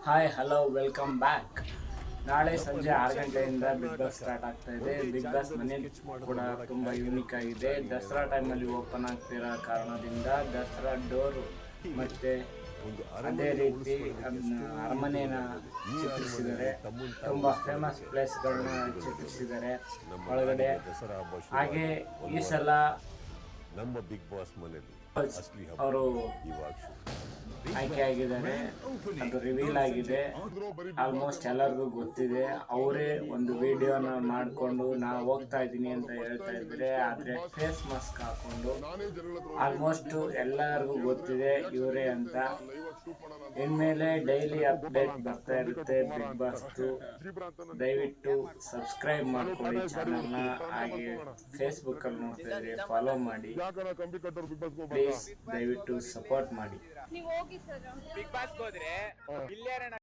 Hi hello welcome back. ನಾಳೆ ಸಂಜೆ 6 ಗಂಟೆಯಿಂದ ಬಿಗ್ ಬಾಸ್ ಸ್ಟಾರ್ಟ್ ಆಗ್ತಾ ಇದೆ. ಬಿಗ್ ಬಾಸ್ ಮನೆ ಕೂಡ ತುಂಬ ಯೂನಿಕ್ ಆಗಿದೆ. ದಸರಾ ಟೈಮಲ್ಲಿ ಓಪನ್ ಆಗ್ತಿರೋ ಕಾರಣದಿಂದ ದಸರಾ ಡೋರು ಮತ್ತು ಅದೇ ರೀತಿ ಅರಮನೆನ ಚಿತ್ರಿಸಿದ್ದಾರೆ. ತುಂಬ ಫೇಮಸ್ ಪ್ಲೇಸ್ಗಳನ್ನ ಚಿತ್ರಿಸಿದ್ದಾರೆ ಒಳಗಡೆ. ಹಾಗೆ ಈ ಸಲ ನಮ್ಮ ಬಿಗ್ ಬಾಸ್ ಮನೆಯಲ್ಲಿ ಅವರು ಆಯ್ಕೆ ಆಗಿದ್ದಾರೆ. ಅದು ರಿವೀಲ್ ಆಗಿದೆ. ಆಲ್ಮೋಸ್ಟ್ ಎಲ್ಲರಿಗೂ ಗೊತ್ತಿದೆ. ಅವರೇ ಒಂದು ವಿಡಿಯೋನ ಮಾಡಿಕೊಂಡು ನಾ ಹೋಗ್ತಾ ಇದ್ದೀನಿ ಅಂತ ಹೇಳ್ತಾ ಇದ್ದಾರೆ. ಆದರೆ ಫೇಸ್ ಮಾಸ್ಕ್ ಹಾಕೊಂಡು ಆಲ್ಮೋಸ್ಟ್ ಎಲ್ಲರಿಗೂ ಗೊತ್ತಿದೆ ಇವರೇ ಅಂತ. ಇನ್ಮೇಲೆ ಡೈಲಿ ಅಪ್ಡೇಟ್ ಬರ್ತಾ ಇರುತ್ತೆ ಬಿಗ್ ಬಾಸ್ದು. ದಯವಿಟ್ಟು ಸಬ್ಸ್ಕ್ರೈಬ್ ಮಾಡ್ಕೊಳ್ಳಿ ಚಾನಲ್ನ. ಹಾಗೆ ಫೇಸ್ಬುಕ್ಕಲ್ಲಿ ನೋಡ್ತಾ ಇದ್ರೆ ಫಾಲೋ ಮಾಡಿ. ಪ್ಲೀಸ್ ದಯವಿಟ್ಟು ಸಪೋರ್ಟ್ ಮಾಡಿ. ನೀವು ಹೋಗಿ ಸರ್ ಬಿಗ್ ಬಾಸ್ಗೆ ಹೋದ್ರೆ